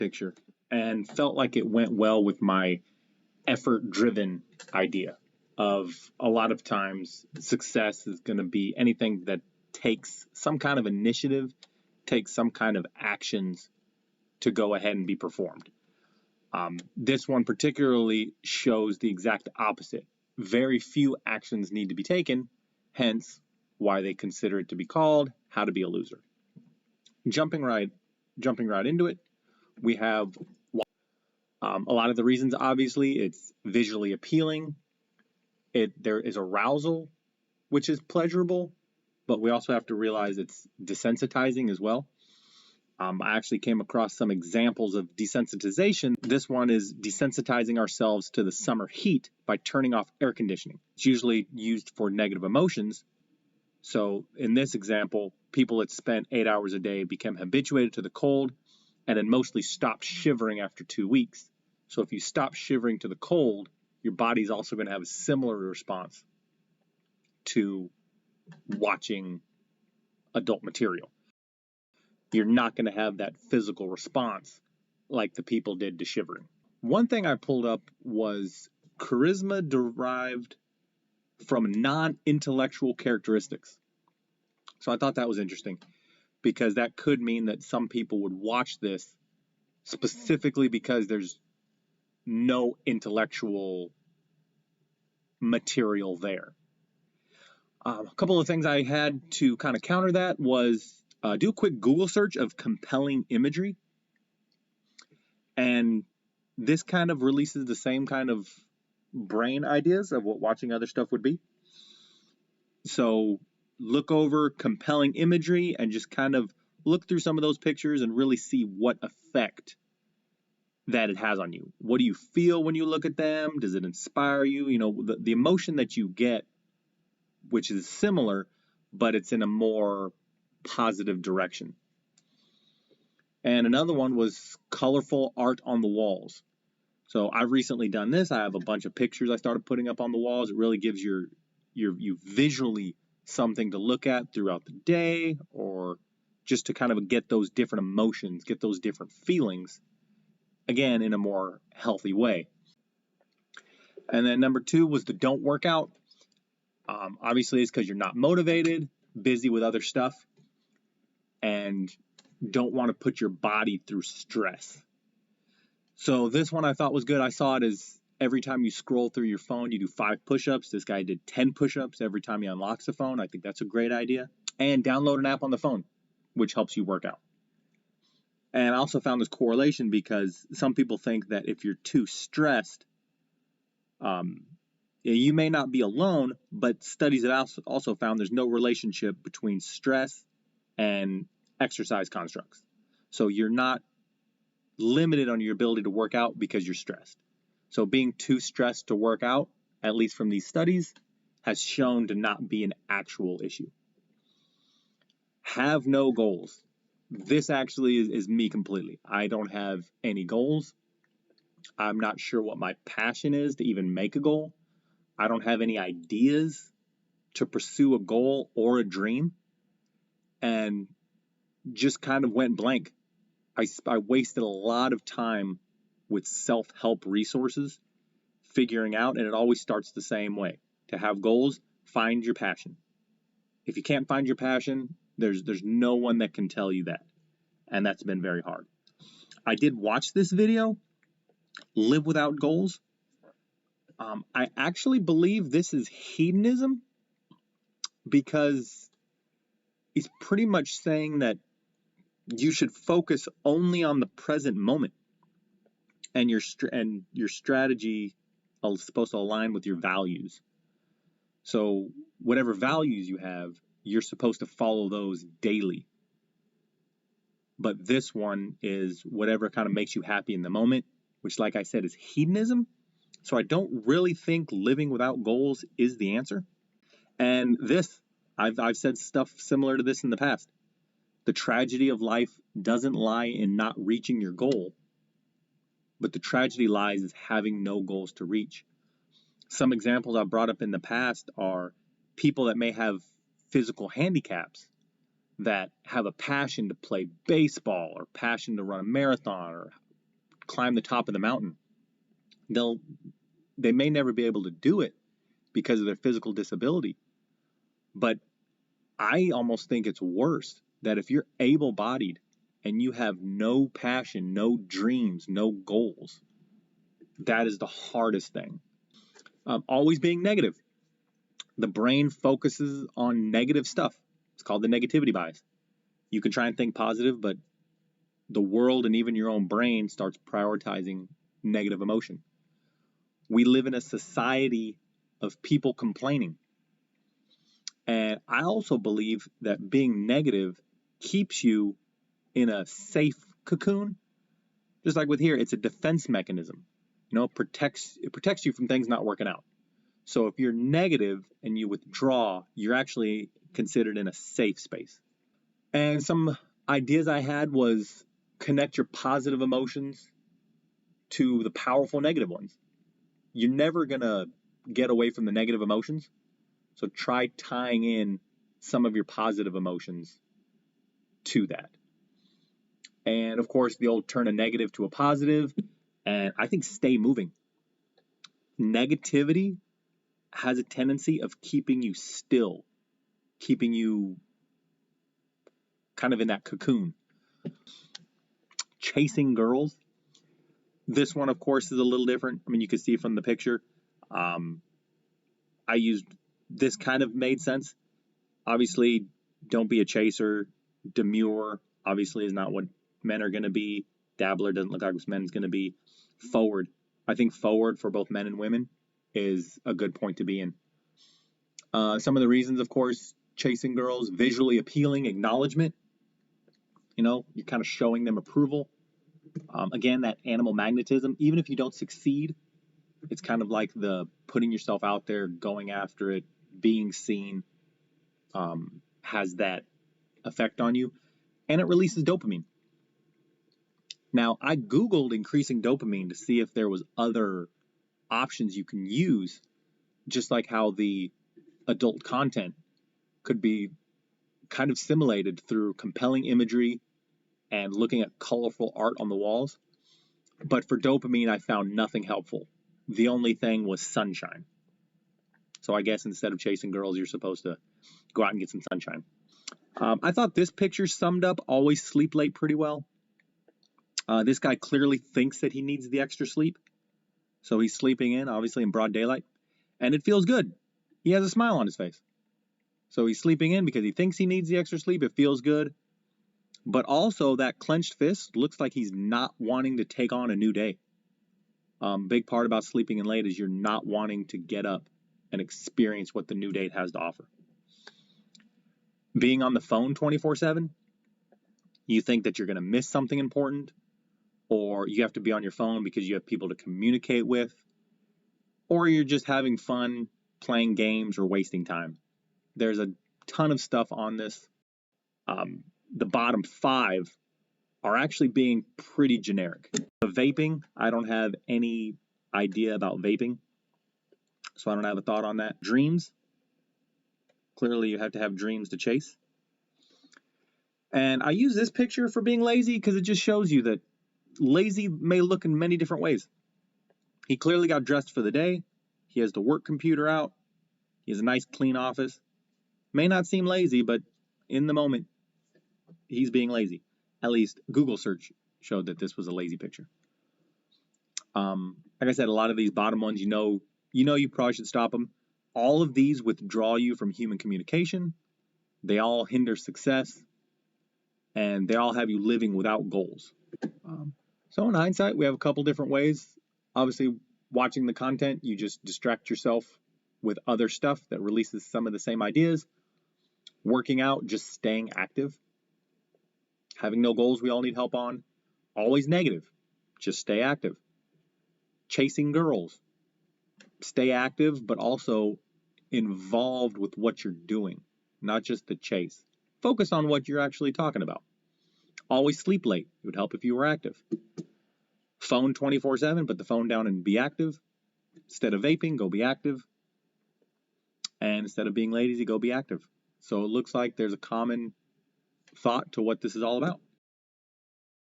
picture and felt like it went well with my effort-driven idea of a lot of times success is going to be anything that takes some kind of initiative, takes some kind of actions to go ahead and be performed. This one particularly shows the exact opposite. Very few actions need to be taken, hence why they consider it to be called How to Be a Loser. Jumping right into it, we have a lot of the reasons. Obviously, it's visually appealing. There is arousal, which is pleasurable, but we also have to realize it's desensitizing as well. I actually came across some examples of desensitization. This one is desensitizing ourselves to the summer heat by turning off air conditioning. It's usually used for negative emotions. So in this example, people that spent 8 hours a day became habituated to the cold and then mostly stopped shivering after 2 weeks. So if you stop shivering to the cold, your body's also going to have a similar response to watching adult material. You're not going to have that physical response like the people did to shivering. One thing I pulled up was charisma derived from non-intellectual characteristics. So I thought that was interesting because that could mean that some people would watch this specifically because there's no intellectual material there. A couple of things I had to kind of counter that was do a quick Google search of compelling imagery. And this kind of releases the same kind of brain ideas of what watching other stuff would be. So look over compelling imagery and just kind of look through some of those pictures and really see what effect that it has on you. What do you feel when you look at them? Does it inspire you? You know, the emotion that you get, which is similar, but it's in a more positive direction. And another one was colorful art on the walls. So I've recently done this. I have a bunch of pictures I started putting up on the walls. It really gives you visually something to look at throughout the day, or just to kind of get those different emotions, get those different feelings, again, in a more healthy way. And then number 2 was the don't work out. Obviously, it's because you're not motivated, busy with other stuff, and don't want to put your body through stress. So this one I thought was good. I saw it as every time you scroll through your phone, you do 5 push-ups. This guy did 10 push-ups every time he unlocks the phone. I think that's a great idea. And download an app on the phone, which helps you work out. And I also found this correlation because some people think that if you're too stressed, you may not be alone, but studies have also found there's no relationship between stress and exercise constructs. So you're not limited on your ability to work out because you're stressed. So being too stressed to work out, at least from these studies, has shown to not be an actual issue. Have no goals. This actually is me completely. I don't have any goals. I'm not sure what my passion is to even make a goal. I don't have any ideas to pursue a goal or a dream. And just kind of went blank. I wasted a lot of time with self-help resources figuring out, and it always starts the same way. To have goals, find your passion. If you can't find your passion, there's no one that can tell you that. And that's been very hard. I did watch this video, Live Without Goals. I actually believe this is hedonism because he's pretty much saying that you should focus only on the present moment, and your strategy is supposed to align with your values. So whatever values you have, you're supposed to follow those daily. But this one is whatever kind of makes you happy in the moment, which, like I said, is hedonism. So I don't really think living without goals is the answer. And this, I've said stuff similar to this in the past. The tragedy of life doesn't lie in not reaching your goal, but the tragedy lies in having no goals to reach. Some examples I've brought up in the past are people that may have physical handicaps that have a passion to play baseball or passion to run a marathon or climb the top of the mountain. They may never be able to do it because of their physical disability. But I almost think it's worse that if you're able-bodied and you have no passion, no dreams, no goals, that is the hardest thing. Always being negative. The brain focuses on negative stuff. It's called the negativity bias. You can try and think positive, but the world and even your own brain starts prioritizing negative emotion. We live in a society of people complaining. And I also believe that being negative keeps you in a safe cocoon. Just like with here, it's a defense mechanism. It protects you from things not working out. So if you're negative and you withdraw, you're actually considered in a safe space. And some ideas I had was connect your positive emotions to the powerful negative ones. You're never going to get away from the negative emotions. So try tying in some of your positive emotions to that. And of course, the old turn a negative to a positive. And I think stay moving. Negativity has a tendency of keeping you still, keeping you kind of in that cocoon. Chasing girls. This one, of course, is a little different. I mean, you can see from the picture. I used this kind of made sense. Obviously, don't be a chaser. Demure, obviously, is not what men are going to be. Dabbler doesn't look like what men's going to be. Forward. I think forward for both men and women is a good point to be in. Some of the reasons, of course, chasing girls, visually appealing, acknowledgement. You're kind of showing them approval. Again, that animal magnetism. Even if you don't succeed, it's kind of like the putting yourself out there, going after it, being seen, has that effect on you. And it releases dopamine. Now, I Googled increasing dopamine to see if there was other options you can use, just like how the adult content could be kind of simulated through compelling imagery and looking at colorful art on the walls. But for dopamine, I found nothing helpful. The only thing was sunshine. So I guess instead of chasing girls, you're supposed to go out and get some sunshine. I thought this picture summed up always sleep late pretty well. This guy clearly thinks that he needs the extra sleep. So he's sleeping in, obviously in broad daylight. And it feels good. He has a smile on his face. So he's sleeping in because he thinks he needs the extra sleep. It feels good. But also that clenched fist looks like he's not wanting to take on a new day. Big part about sleeping in late is you're not wanting to get up and experience what the new day has to offer. Being on the phone 24/7, you think that you're going to miss something important, or you have to be on your phone because you have people to communicate with, or you're just having fun playing games or wasting time. There's a ton of stuff on this. The bottom 5 are actually being pretty generic. The vaping, I don't have any idea about vaping, so I don't have a thought on that. Dreams, clearly you have to have dreams to chase. And I use this picture for being lazy because it just shows you that lazy may look in many different ways. He clearly got dressed for the day. He has the work computer out. He has a nice clean office. May not seem lazy, but in the moment, he's being lazy. At least Google search showed that this was a lazy picture. Like I said, a lot of these bottom ones, you probably should stop them. All of these withdraw you from human communication. They all hinder success. And they all have you living without goals. So in hindsight, we have a couple different ways. Obviously, watching the content, you just distract yourself with other stuff that releases some of the same ideas. Working out, just staying active. Having no goals we all need help on. Always negative. Just stay active. Chasing girls. Stay active, but also involved with what you're doing, not just the chase. Focus on what you're actually talking about. Always sleep late. It would help if you were active. Phone 24/7, put the phone down and be active. Instead of vaping, go be active. And instead of being lazy, go be active. So it looks like there's a common thought to what this is all about.